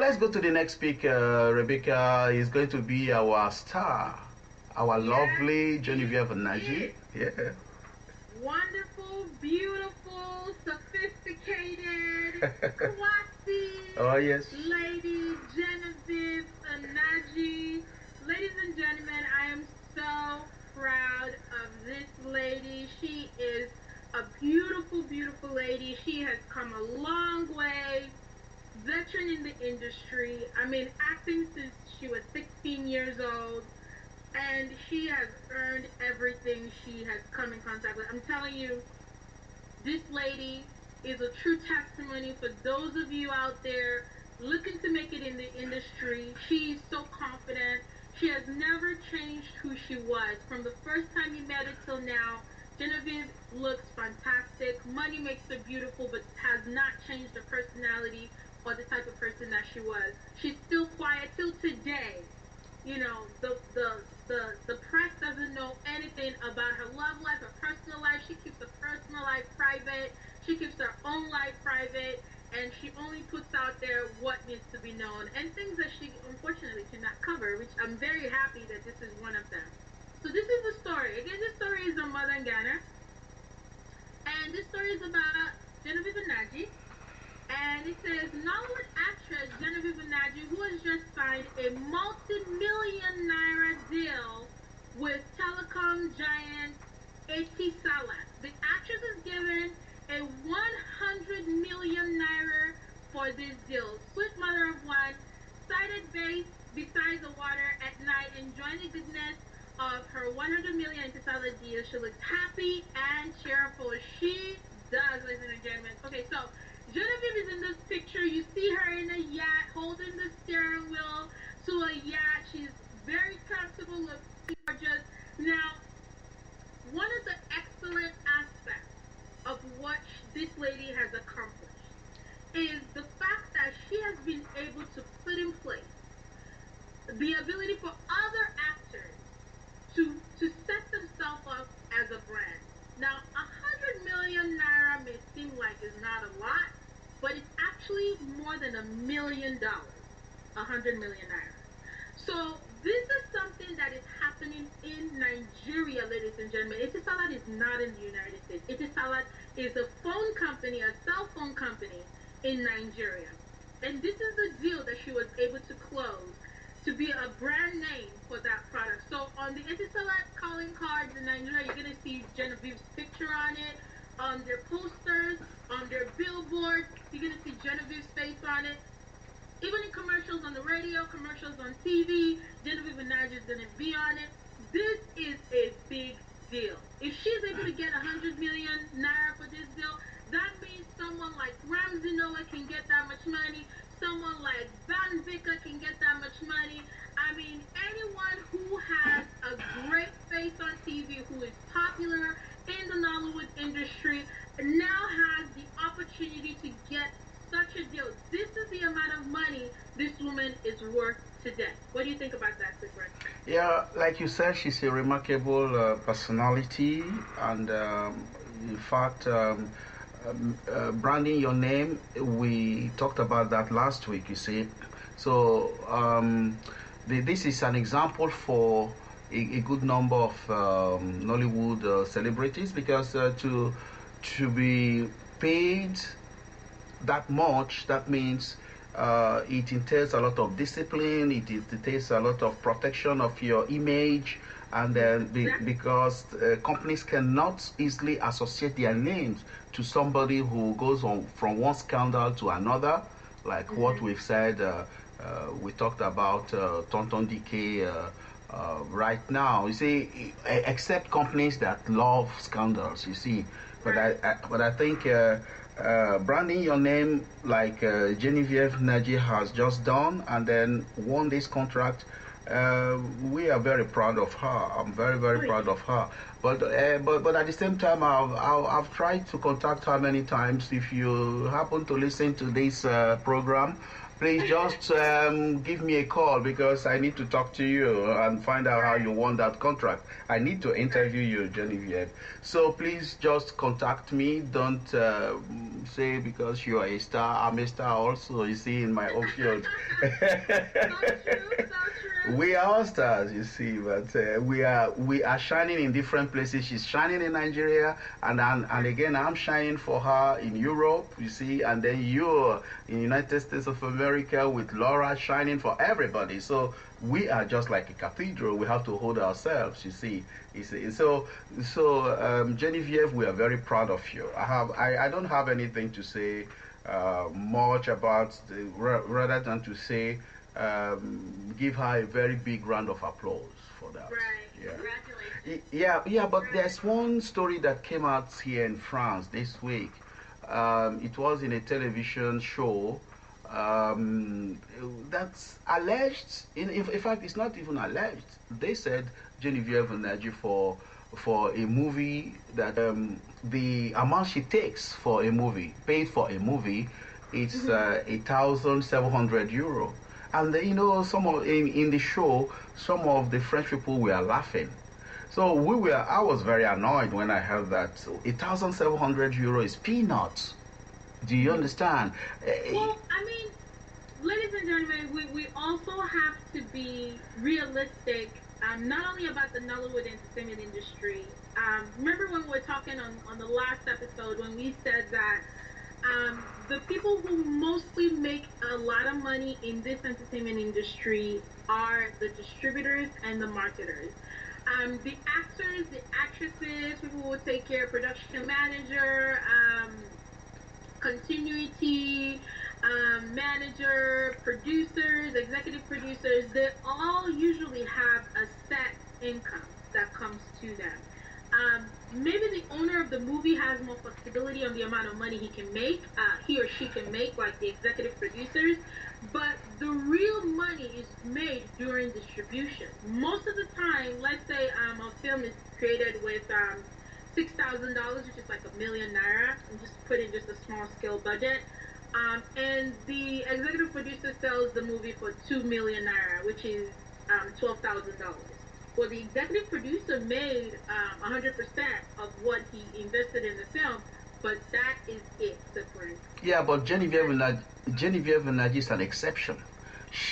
let's go to the next speaker. Rebecca is going to be our star, our lovely Genevieve Nnaji. Yeah. Wonderful, beautiful, sophisticated, classy. Oh yes. Lady Genevieve Nnaji. Ladies and gentlemen, I am so proud of this lady. She is a beautiful, beautiful lady. She has come a long way. Veteran in the industry. I mean, acting since she was 16 years old. And she has earned everything she has come in contact with. I'm telling you, this lady is a true testimony for those of you out there looking to make it in the industry. She's so confident. She has never changed who she was. From the first time you met her till now, Genevieve looks fantastic. Money makes her beautiful, but has not changed her personality or the type of person that she was. She's still quiet till today. You know, the press doesn't know anything about her love life, her personal life. She keeps her personal life private. She keeps her own life private, and she only puts out there what needs to be known and things that she unfortunately cannot cover, which I'm very happy that this is one of them. So this is the story. Again, this story is on Mother Ghana, and this story is about Genevieve Nnaji. And it says, Nollywood actress Genevieve Nnaji, who has just signed a multi-million naira deal with telecom giant Etisalat. The actress is given a 100 million naira for this deal. Sweet mother of one, sighted base beside the water at night, enjoying the goodness of her 100 million Etisalat deal. She looks happy and cheerful. She does, ladies and gentlemen. Okay, so Genevieve is in this picture. You see her in a yacht, holding the steering wheel to a yacht. She's very comfortable, looks gorgeous. Now, one of the excellent aspects of what this lady has accomplished is the fact that she has been able to put in place the ability for other actors to set themselves up as a brand. Now, 100 million naira may seem like it's not a lot, but it's actually more than $1 million. 100 million naira. So this is something that is happening in Nigeria, ladies and gentlemen. Etisalat is not in the United States. Etisalat is a phone company, a cell phone company in Nigeria. And this is the deal that she was able to close to be a brand name for that product. So on the Etisalat calling cards in Nigeria, you're going to see Genevieve's picture on it, on their posters, on their billboards. You're going to see Genevieve's face on it. Even in commercials on the radio, commercials on TV, Genevieve Nnaji is going to be on it. This is a big deal. If she's able to get 100 million naira for this deal, that means someone like Ramsey Noah can get that much money. Someone like Van Vicker can get that much money. I mean, anyone who has a great face on TV, who is popular in the Nollywood industry, now has the opportunity to get such a deal. This is the amount of money this woman is worth today. What do you think about that, Spreaker? Yeah, like you said, she's a remarkable personality, and in fact, branding your name, we talked about that last week, you see. So this is an example for a good number of Nollywood celebrities, because to be paid that much, that means it entails a lot of discipline, it entails a lot of protection of your image, and then because companies cannot easily associate their names to somebody who goes on from one scandal to another, like what we've said. We talked about Tonton DK right now. You see, except companies that love scandals, you see. But I think branding your name like Genevieve Nnaji has just done, and then won this contract, we are very proud of her. I'm very proud of her. But at the same time, I've tried to contact her many times. If you happen to listen to this program, please just give me a call because I need to talk to you and find out how you won that contract. I need to interview you, Genevieve. So please just contact me. Don't say because you are a star, I'm a star also, you see, in my own field. So true, so true. We are all stars, you see, but we are shining in different places. She's shining in Nigeria, and again, I'm shining for her in Europe, you see, and then you're in the United States of America with Laura shining for everybody. So we are just like a cathedral. We have to hold ourselves, you see. So Genevieve, we are very proud of you. I don't have anything to say much about rather than to say give her a very big round of applause for that. Right. Yeah. Congratulations. Yeah, but there's one story that came out here in France this week. It was in a television show that's alleged. In fact, it's not even alleged. They said Genevieve Nnaji for a movie that the amount she takes for a movie, paid for a movie, it's 1,700 euro. And some of in the show, some of the French people were laughing. So I was very annoyed when I heard that 1,700 euro is peanuts. Do you understand? Well, I mean, ladies and gentlemen, we also have to be realistic, not only about the Nollywood entertainment industry. Remember when we were talking on the last episode when we said that the people who mostly make a lot of money in this entertainment industry are the distributors and the marketers. The actors, the actresses, people who take care of production manager, continuity, manager, producers, executive producers, they all usually have a set income that comes to them. Maybe the owner of the movie has more flexibility on the amount of money he or she can make, like the executive producers, but the real money is made during distribution. Most of the time, let's say a film is created with $6,000, which is like #1,000,000 and just put in just a small scale budget. And the executive producer sells the movie for #2,000,000, which is $12,000. Well, the executive producer made 100% of what he invested in the film, but that is it, separate. Yeah, but Genevieve Nnaji is an exception.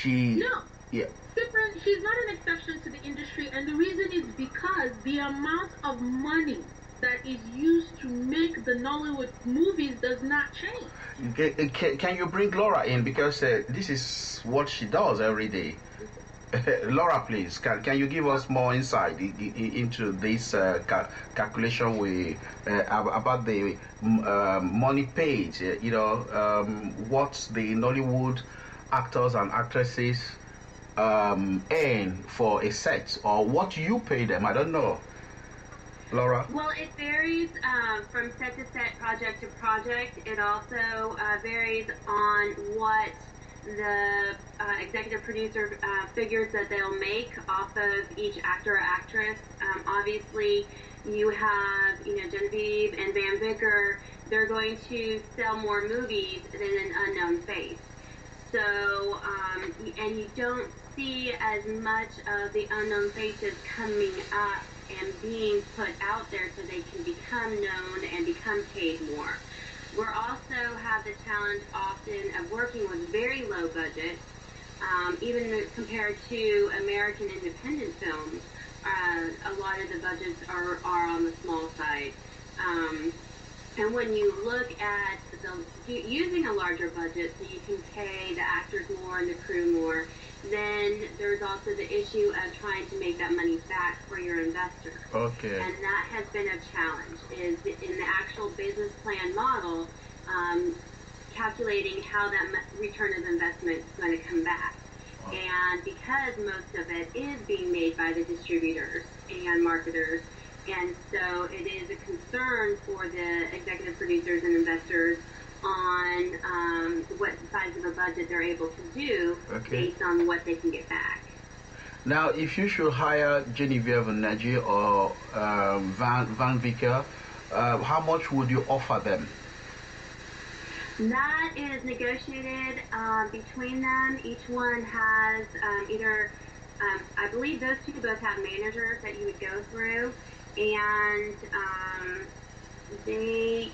No. Yeah. Different. She's not an exception to the industry, and the reason is because the amount of money that is used to make the Nollywood movies does not change. Can you bring Laura in, because this is what she does every day. Laura, please, can you give us more insight into this calculation about the money paid? What the Nollywood actors and actresses earn for a set, or what you pay them? I don't know. Laura? Well, it varies from set to set, project to project. It also varies on what the executive producer figures that they'll make off of each actor or actress. Obviously, you have, Genevieve and Van Vicker. They're going to sell more movies than an unknown face. So, and you don't see as much of the unknown faces coming up and being put out there so they can become known and become paid more. We also have the challenge often of working with very low budgets, even compared to American independent films. A lot of the budgets are on the small side. And when you look at using a larger budget so you can pay the actors more and the crew more, then there's also the issue of trying to make that money back for your investor. Okay. And that has been a challenge, is in the actual business plan model, calculating how that return of investment is going to come back. And because most of it is being made by the distributors and marketers, and so it is a concern for the executive producers and investors on what size of a budget they're able to do based on what they can get back. Now, if you should hire Genevieve Nnaji or Van Vicker, how much would you offer them? That is negotiated between them. Each one has either, I believe those two both have managers that you would go through, and they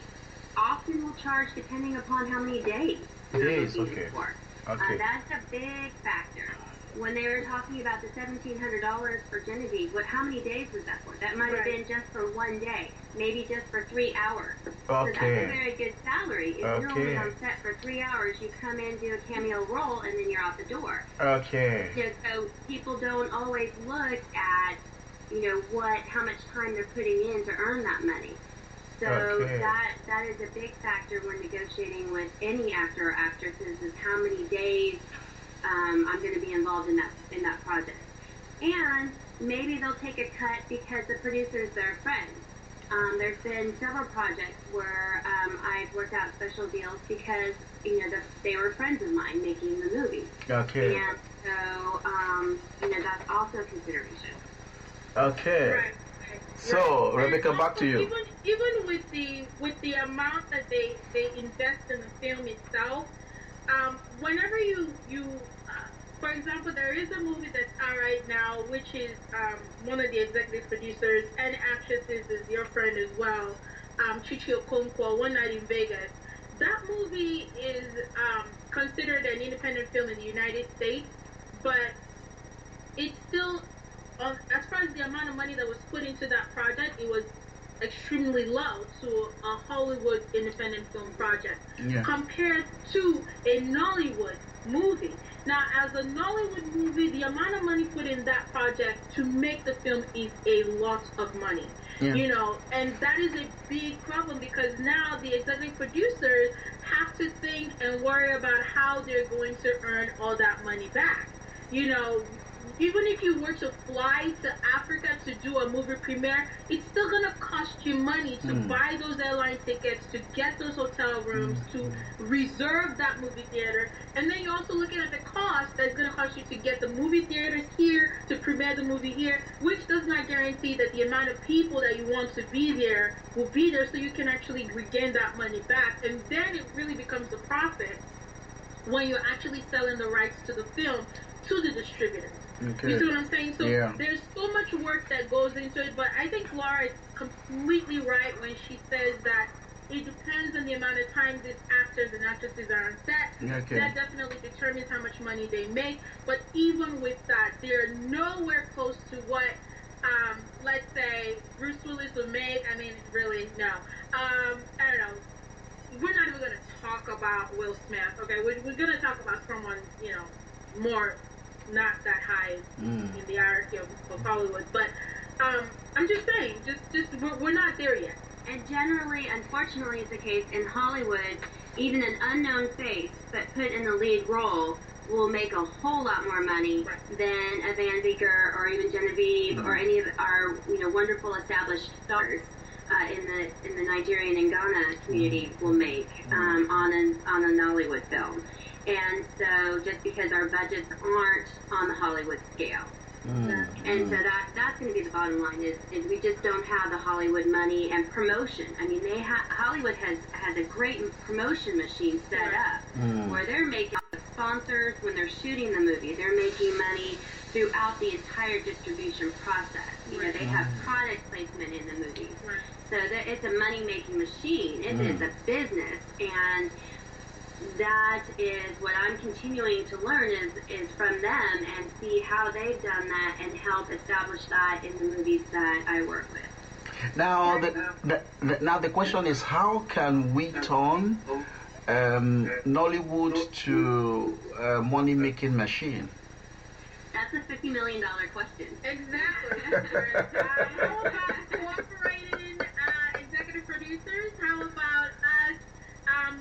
often will charge depending upon how many days you're looking for. Okay. That's a big factor. When they were talking about the $1,700 for Genevieve, how many days was that for? That might have been just for one day, maybe just for 3 hours. So that's a very good salary. If you're only on set for 3 hours, you come in, do a cameo role, and then you're out the door. Okay. So people don't always look at, how much time they're putting in to earn that money. So that is a big factor when negotiating with any actor or actresses, is how many days I'm going to be involved in that project. And maybe they'll take a cut because the producer's their friend. There's been several projects where I've worked out special deals because they were friends of mine making the movie. Okay. And so that's also a consideration. Okay. Right. So Rebecca, back to you. Even with the amount that they invest in the film itself, whenever you for example, there is a movie that's out right now, which is one of the executive producers and actresses is your friend as well, Chichi Okonkwo, One Night in Vegas. That movie is considered an independent film in the United States, but it's still, as far as the amount of money that was put into that project, it was extremely low to a Hollywood independent film project compared to a Nollywood movie. Now, as a Nollywood movie, the amount of money put in that project to make the film is a lot of money. And that is a big problem because now the executive producers have to think and worry about how they're going to earn all that money back. Even if you were to fly to Africa to do a movie premiere, it's still going to cost you money to buy those airline tickets, to get those hotel rooms, to reserve that movie theater. And then you're also looking at the cost that's going to cost you to get the movie theaters here, to premiere the movie here, which does not guarantee that the amount of people that you want to be there will be there, so you can actually regain that money back. And then it really becomes a profit when you're actually selling the rights to the film to the distributors. Okay. You see what I'm saying? So there's so much work that goes into it, but I think Laura is completely right when she says that it depends on the amount of time these actors and actresses are on set. Okay. That definitely determines how much money they make. But even with that, they're nowhere close to what, let's say, Bruce Willis would make. I mean, really, no. I don't know. We're not even going to talk about Will Smith, okay? We're going to talk about someone, more not that high in the hierarchy of Hollywood. But I'm just saying, just we're not there yet. And generally, unfortunately, it's the case in Hollywood, even an unknown face but put in the lead role will make a whole lot more money than a Van Beeker or even Genevieve or any of our wonderful established stars in the Nigerian and Ghana community will make on a Nollywood film. And so just because our budgets aren't on the Hollywood scale. And so that's going to be the bottom line is we just don't have the Hollywood money and promotion. I mean, Hollywood has a great promotion machine set up where they're making sponsors when they're shooting the movie. They're making money throughout the entire distribution process. They have product placement in the movies. So it's a money-making machine. It is a business, and that is what I'm continuing to learn is from them and see how they've done that and help establish that in the movies that I work with. Now, the question is, how can we turn Nollywood to a money-making machine? That's a $50 million question. Exactly. How about cooperating executive producers? How about us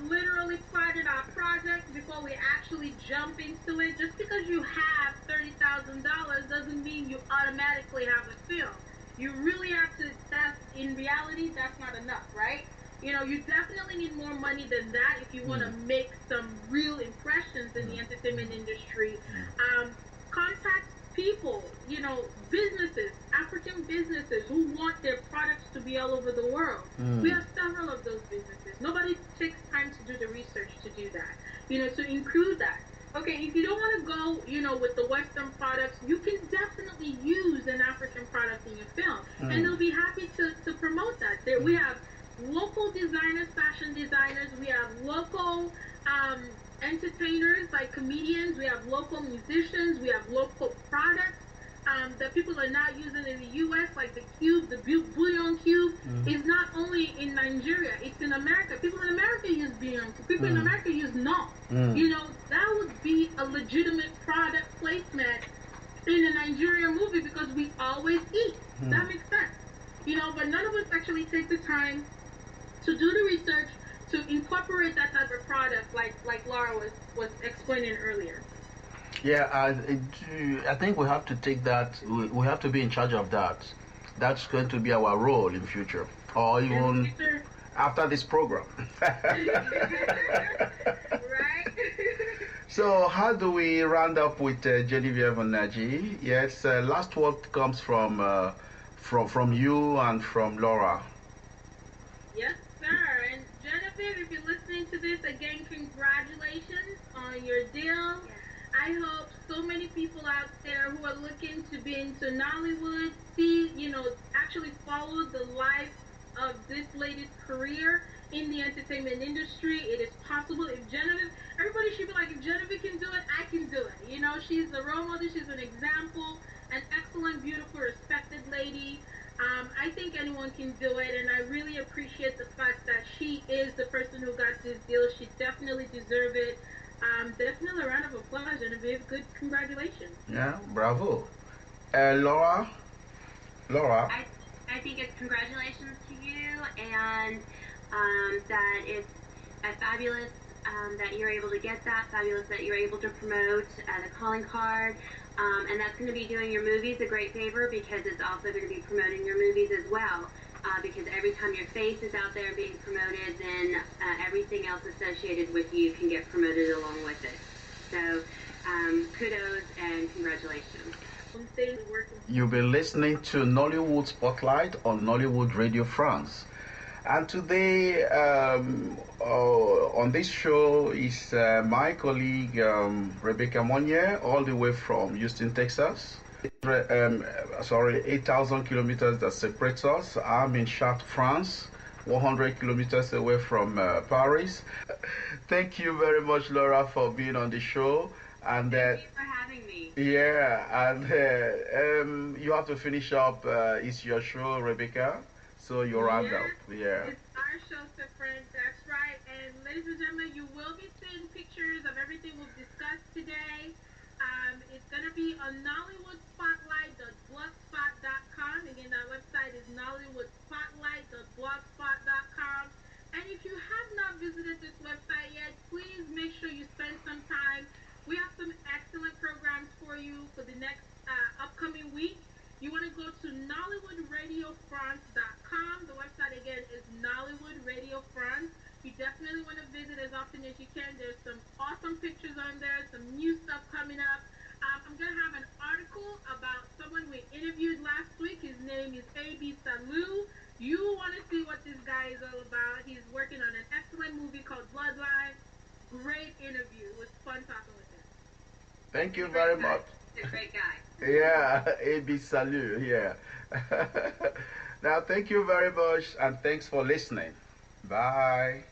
literally planning our project before we actually jump into it? Just because you have $30,000 doesn't mean you automatically have a film. You really have to, in reality, that's not enough, right? You definitely need more money than that if you want to make some real impressions in the entertainment industry. Contact people, businesses, African businesses who want their products to be all over the world. We have several of those businesses. Nobody takes time to do the research to include that. Okay, if you don't want to go, with the Western products, you can definitely use an African product in your film, and they'll be happy to promote that. We have local designers, fashion designers. We have local entertainers, like comedians. We have local musicians. We have local products that people are now using in the U.S., like the cube, the bouillon cube, is not only in Nigeria, it's in America. People in America use bouillon cube. People in America use no. That would be a legitimate product placement in a Nigerian movie because we always eat. That makes sense. But none of us actually take the time to do the research to incorporate that type of product like Laura was explaining earlier. Yeah, I think we have to take that. We have to be in charge of that. That's going to be our role in future, or even after this program. Right? So, how do we round up with Genevieve Nnaji? Yes, last word comes from you and from Laura. Yes, sir. And Genevieve, if you're listening to this, again, congratulations on your deal. I hope so many people out there who are looking to be into Nollywood see, actually follow the life of this lady's career in the entertainment industry. It is possible. If Genevieve, everybody should be like, if Genevieve can do it, I can do it. She's a role model. She's an example, an excellent, beautiful, respected lady. I think anyone can do it, and I really appreciate the fact that she is the person who got this deal. She definitely deserves it. Definitely a round of applause, Genevieve. Good, congratulations. Yeah, bravo. Laura? I think it's congratulations to you, and that it's fabulous that you're able to get that, fabulous that you're able to promote the calling card, and that's going to be doing your movies a great favor because it's also going to be promoting your movies as well. Because every time your face is out there being promoted, then everything else associated with you can get promoted along with it. So, kudos and congratulations. You've been listening to Nollywood Spotlight on Nollywood Radio France. And today on this show is my colleague Rebecca Monyei, all the way from Houston, Texas. 8,000 kilometers that separates us. I'm in Chartres, France, 100 kilometers away from Paris. Thank you very much, Laura, for being on the show. And thank you for having me. Yeah, and you have to finish up. It's your show, Rebecca. So you round up. Yeah. It's our show, sir, friends. That's right. And ladies and gentlemen, you will be seeing pictures of everything we've discussed today. It's going to be on nollywoodsspotlight.blogspot.com. Again, our website is nollywoodsspotlight.blogspot.com. And if you have not visited this website yet, please make sure you spend some time. We have some excellent programs for you for the next upcoming week. You want to go to nollywoodradiofrance.com. The website again is Nollywood Radio France. You definitely want to visit as often as you can. There's some awesome pictures on there, some new stuff coming up. I'm going to have an article about someone we interviewed last week. His name is A.B. Salou. You want to see what this guy is all about. He's working on an excellent movie called Bloodline. Great interview. It was fun talking with him. Thank you very much. He's a great guy. Yeah, A.B. Salou, yeah. Now, thank you very much, and thanks for listening. Bye.